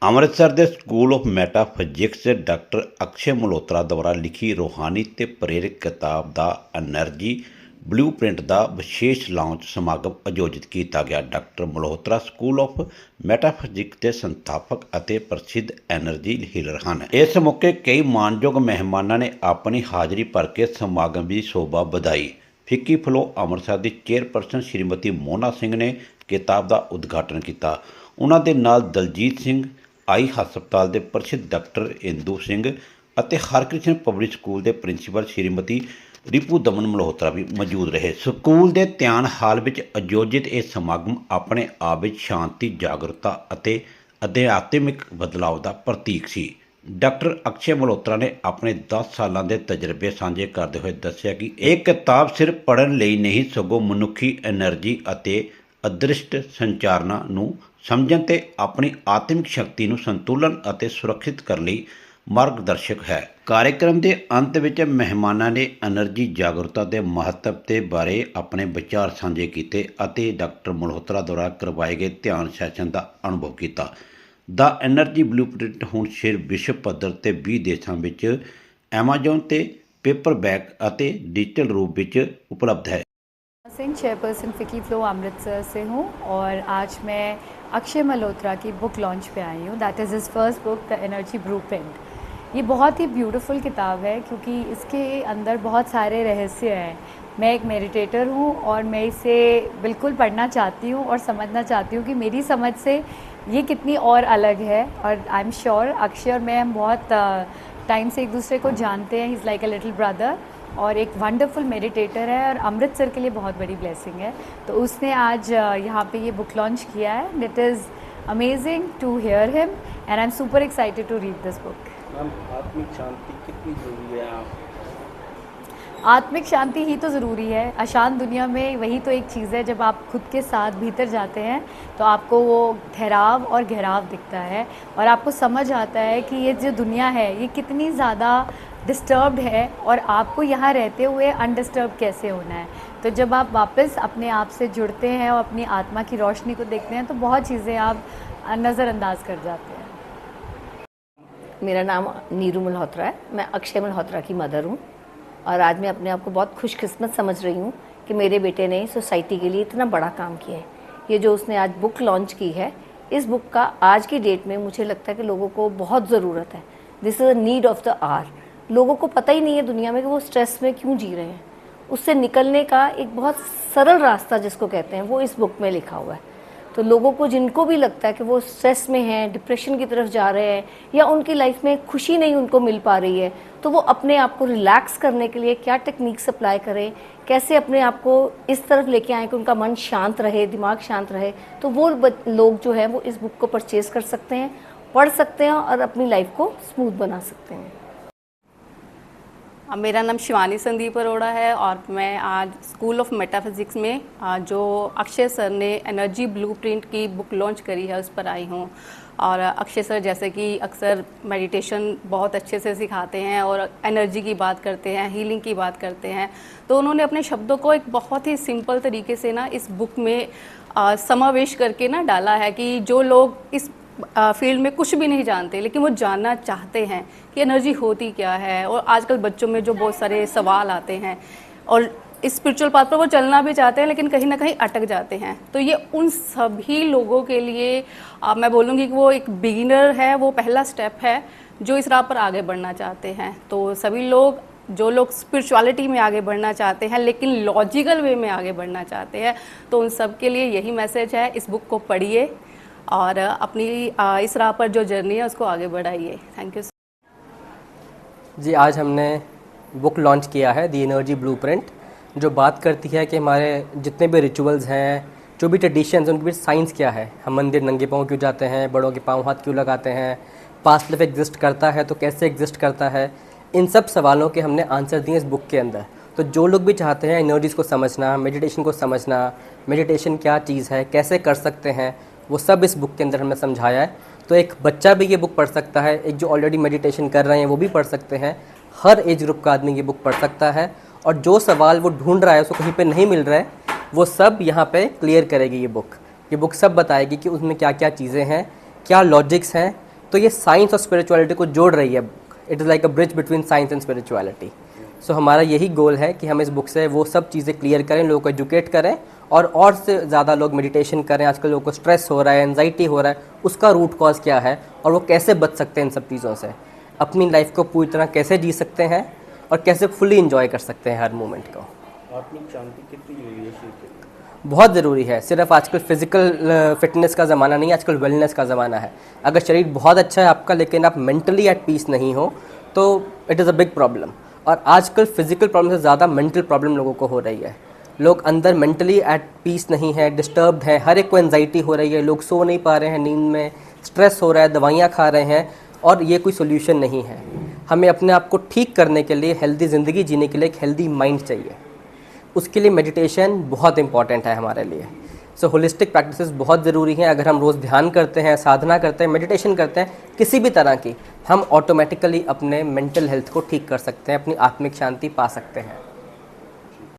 ਅੰਮ੍ਰਿਤਸਰ ਦੇ school of metaphysics ਦੇ doctor Akshay Malhotra ਦੁਆਰਾ ਲਿਖੀ ਰੂਹਾਨੀ ਤੇ ਪ੍ਰੇਰਕ ਕਿਤਾਬ ਦਾ ਐਨਰਜੀ ਬਲੂਪ੍ਰਿੰਟ ਦਾ ਵਿਸ਼ੇਸ਼ ਲਾਂਚ ਸਮਾਗਮ ਆਯੋਜਿਤ ਕੀਤਾ ਗਿਆ। Doctor Malhotra school of metaphysics ਦੇ ਸੰਸਥਾਪਕ ਅਤੇ ਪ੍ਰਸਿੱਧ ਐਨਰਜੀ ਹੀਲਰ ਹਨ। ਇਸ ਮੌਕੇ ਕਈ ਮਾਣਯੋਗ ਮਹਿਮਾਨਾਂ ਨੇ ਆਪਣੀ ਹਾਜ਼ਰੀ ਭਰ ਕੇ ਸਮਾਗਮ ਦੀ ਸ਼ੋਭਾ ਵਧਾਈ। ਫਿੱਕੀ ਫਲੋ ਅੰਮ੍ਰਿਤਸਰ ਦੀ ਚੇਅਰਪਰਸਨ ਸ਼੍ਰੀਮਤੀ ਮੋਨਾ ਸਿੰਘ ਨੇ ਕਿਤਾਬ ਦਾ ਉਦਘਾਟਨ ਕੀਤਾ। ਉਹਨਾਂ ਦੇ ਨਾਲ ਦਲਜੀਤ ਸਿੰਘ, ਆਈ ਹਸਪਤਾਲ ਦੇ ਪ੍ਰਸਿੱਧ ਡਾਕਟਰ ਇੰਦੂ ਸਿੰਘ ਅਤੇ ਹਰਕ੍ਰਿਸ਼ਨ ਪਬਲਿਕ ਸਕੂਲ ਦੇ ਪ੍ਰਿੰਸੀਪਲ ਸ਼੍ਰੀਮਤੀ ਰਿਪੂ ਦਮਨ ਮਲਹੋਤਰਾ ਵੀ ਮੌਜੂਦ ਰਹੇ। ਸਕੂਲ ਦੇ ਧਿਆਨ ਹਾਲ ਵਿੱਚ ਆਯੋਜਿਤ ਇਹ ਸਮਾਗਮ ਆਪਣੇ ਆਪ ਵਿੱਚ ਸ਼ਾਂਤੀ, ਜਾਗਰੂਕਤਾ ਅਤੇ ਅਧਿਆਤਮਿਕ ਬਦਲਾਅ ਦਾ ਪ੍ਰਤੀਕ ਸੀ। ਡਾਕਟਰ ਅਕਸ਼ੈ ਮਲਹੋਤਰਾ ਨੇ ਆਪਣੇ 10 ਸਾਲਾਂ ਦੇ ਤਜਰਬੇ ਸਾਂਝੇ ਕਰਦੇ ਹੋਏ ਦੱਸਿਆ ਕਿ ਇਹ ਕਿਤਾਬ ਸਿਰਫ ਪੜ੍ਹਨ ਲਈ ਨਹੀਂ, ਸਗੋਂ ਮਨੁੱਖੀ ਐਨਰਜੀ ਅਤੇ ਅਦ੍ਰਿਸ਼ਟ ਸੰਚਾਰਨਾਂ ਨੂੰ ਸਮਝਣ ਤੇ ਆਪਣੀ ਆਤਮਿਕ ਸ਼ਕਤੀ ਨੂੰ ਸੰਤੁਲਨ ਅਤੇ ਸੁਰੱਖਿਅਤ ਕਰਨ ਲਈ ਮਾਰਗਦਰਸ਼ਕ ਹੈ। कार्यक्रम के अंत ਵਿੱਚ ਮਹਿਮਾਨਾਂ ਨੇ એનર્ਜੀ ਜਾਗਰੂਕਤਾ ਦੇ ਮਹੱਤਵ ਦੇ ਬਾਰੇ ਆਪਣੇ ਵਿਚਾਰ ਸਾਂਝੇ ਕੀਤੇ ਅਤੇ ਡਾਕਟਰ ਮਲਹੋਤਰਾ ਦੁਆਰਾ ਕਰਵਾਏ ਗਏ ਧਿਆਨ ਸੈਸ਼ਨ ਦਾ ਅਨੁਭਵ ਕੀਤਾ। ਦਾ એનર્ਜੀ ਬਲੂਪ੍ਰਿੰਟ ਹੁਣ ਸਿਰ ਵਿਸ਼ਵ ਪੱਧਰ ਤੇ 20 ਦੇਸ਼ਾਂ ਵਿੱਚ ਐਮਾਜ਼ੋਨ ਤੇ पेपरबैक ਅਤੇ डिजिटल रूप ਵਿੱਚ उपलब्ध है। सिंह चेयरपर्सन फिकी फ्लो अमृतसर से हूँ और आज मैं अक्षय मल्होत्रा की बुक लॉन्च पे आई हूँ। That is his first book the energy blueprint. ये बहुत ही ब्यूटीफुल किताब है क्योंकि इसके अंदर बहुत सारे रहस्य हैं। मैं एक मेडिटेटर हूँ और मैं इसे बिल्कुल पढ़ना चाहती हूँ और समझना चाहती हूँ कि मेरी समझ से ये कितनी और अलग है। और आई एम श्योर अक्षय और मैं हम बहुत टाइम से एक दूसरे को जानते हैं। He is like a little brother और एक वंडरफुल मेडिटेटर है और अमृतसर के लिए बहुत बड़ी ब्लेसिंग है। तो उसने आज यहाँ पे ये बुक लॉन्च किया है। It is amazing to hear him and I am super excited to read this book. Ma'am, आत्मिक शांति कितनी ज़रूरी है? आत्मिक शांति ही तो ज़रूरी है। अशांत दुनिया में वही तो एक चीज़ है, जब आप खुद के साथ भीतर जाते हैं तो आपको वो ठहराव और गहराव दिखता है और आपको समझ आता है कि ये जो दुनिया है ये कितनी ज़्यादा डिस्टर्ब्ड है और आपको यहाँ रहते हुए अनडिस्टर्ब कैसे होना है। तो जब आप वापस अपने आप से जुड़ते हैं और अपनी आत्मा की रोशनी को देखते हैं तो बहुत चीज़ें आप नज़रअंदाज कर जाते हैं। मेरा नाम नीरू मल्होत्रा है। मैं अक्षय मल्होत्रा की मदर हूँ और आज मैं अपने आप को बहुत खुशकिस्मत समझ रही हूँ कि मेरे बेटे ने सोसाइटी के लिए इतना बड़ा काम किया है। ये जो उसने आज बुक लॉन्च की है, इस बुक का आज की डेट में मुझे लगता है कि लोगों को बहुत ज़रूरत है। This is a need of the hour. लोगों को पता ही नहीं है दुनिया में कि वो स्ट्रेस में क्यों जी रहे हैं। उससे निकलने का एक बहुत सरल रास्ता जिसको कहते हैं वो इस बुक में लिखा हुआ है। तो लोगों को जिनको भी लगता है कि वो स्ट्रेस में हैं, डिप्रेशन की तरफ जा रहे हैं या उनकी लाइफ में खुशी नहीं उनको मिल पा रही है, तो वो अपने आप को रिलैक्स करने के लिए क्या टेक्निक्स अप्लाई करें, कैसे अपने आप को इस तरफ लेके आएँ कि उनका मन शांत रहे, दिमाग शांत रहे। तो वो लोग जो है वो इस बुक को परचेज़ कर सकते हैं, पढ़ सकते हैं और अपनी लाइफ को स्मूथ बना सकते हैं। मेरा नाम शिवानी संदीप अरोड़ा है और मैं आज स्कूल ऑफ मेटाफिज़िक्स में जो अक्षय सर ने एनर्जी ब्लूप्रिंट की बुक लॉन्च करी है उस पर आई हूँ। और अक्षय सर जैसे कि अक्सर मेडिटेशन बहुत अच्छे से सिखाते हैं और एनर्जी की बात करते हैं, हीलिंग की बात करते हैं, तो उन्होंने अपने शब्दों को एक बहुत ही सिंपल तरीके से ना इस बुक में समावेश करके ना डाला है कि जो लोग इस फील्ड में कुछ भी नहीं जानते लेकिन वो जानना चाहते हैं कि एनर्जी होती क्या है। और आजकल बच्चों में जो बहुत सारे सवाल आते हैं और इस स्पिरिचुअल पाथ पर वो चलना भी चाहते हैं लेकिन कहीं ना कहीं अटक जाते हैं, तो ये उन सभी लोगों के लिए मैं बोलूँगी कि वो एक बिगिनर है, वो पहला स्टेप है जो इस राह पर आगे बढ़ना चाहते हैं। तो सभी लोग जो लोग स्पिरिचुअलिटी में आगे बढ़ना चाहते हैं लेकिन लॉजिकल वे में आगे बढ़ना चाहते हैं, तो उन सब के लिए यही मैसेज है। इस बुक को पढ़िए और अपनी इस राह पर जो जर्नी है उसको आगे बढ़ाइए। थैंक यू जी। आज हमने बुक लॉन्च किया है दी एनर्जी ब्लूप्रिंट, जो बात करती है कि हमारे जितने भी रिचुअल्स हैं, जो भी ट्रेडिशंस, उनके बीच साइंस क्या है। हम मंदिर नंगे पाँव क्यों जाते हैं, बड़ों के पाँव हाथ क्यों लगाते हैं, पास्ट लाइफ एग्जिस्ट करता है तो कैसे एग्जिस्ट करता है, इन सब सवालों के हमने आंसर दिए इस बुक के अंदर। तो जो लोग भी चाहते हैं एनर्जीज़ को समझना, मेडिटेशन को समझना, मेडिटेशन क्या चीज़ है, कैसे कर सकते हैं, वो सब इस बुक के अंदर हमने समझाया है। तो एक बच्चा भी ये बुक पढ़ सकता है, एक जो ऑलरेडी मेडिटेशन कर रहे हैं वो भी पढ़ सकते हैं, हर एज ग्रुप का आदमी ये बुक पढ़ सकता है। और जो सवाल वो ढूंढ रहा है उसको कहीं पे नहीं मिल रहा है, वो सब यहाँ पे क्लियर करेगी ये बुक। सब बताएगी कि उसमें क्या क्या चीज़ें हैं, क्या लॉजिक्स हैं, तो ये साइंस और स्पिरिचुअलिटी को जोड़ रही है। It is like a bridge between science and spirituality. So हमारा यही गोल है कि हम इस बुक से वो सब चीज़ें क्लियर करें, लोगों को एजुकेट करें और से ज़्यादा लोग मेडिटेशन करें। आजकल लोगों को स्ट्रेस हो रहा है, एंजाइटी हो रहा है, उसका रूट कॉज क्या है और वो कैसे बच सकते हैं इन सब चीज़ों से, अपनी लाइफ को पूरी तरह कैसे जी सकते हैं और कैसे फुली इंजॉय कर सकते हैं हर मोमेंट को। आत्मिक शांति कितनी जरूरी है शरीर के लिए? बहुत ज़रूरी है। सिर्फ आजकल फिजिकल फिटनेस का ज़माना नहीं है, आजकल वेलनेस का ज़माना है। अगर शरीर बहुत अच्छा है आपका लेकिन आप मेंटली एट पीस नहीं हो तो it is a big problem. और आजकल फिजिकल प्रॉब्लम से ज़्यादा मेंटल प्रॉब्लम लोगों को हो रही है। लोग अंदर मेंटली एट पीस नहीं है, डिस्टर्ब्ड है, हर एक को एंजाइटी हो रही है, लोग सो नहीं पा रहे हैं नींद में, स्ट्रेस हो रहा है, दवाइयाँ खा रहे हैं और ये कोई सोल्यूशन नहीं है। हमें अपने आप को ठीक करने के लिए, हेल्दी ज़िंदगी जीने के लिए एक हेल्दी माइंड चाहिए। उसके लिए मेडिटेशन बहुत इंपॉर्टेंट है हमारे लिए। सो होलिस्टिक प्रैक्टिसेस बहुत ज़रूरी हैं। अगर हम रोज़ ध्यान करते हैं, साधना करते हैं, मेडिटेशन करते हैं किसी भी तरह की, हम ऑटोमेटिकली अपने मेंटल हेल्थ को ठीक कर सकते हैं, अपनी आत्मिक शांति पा सकते हैं।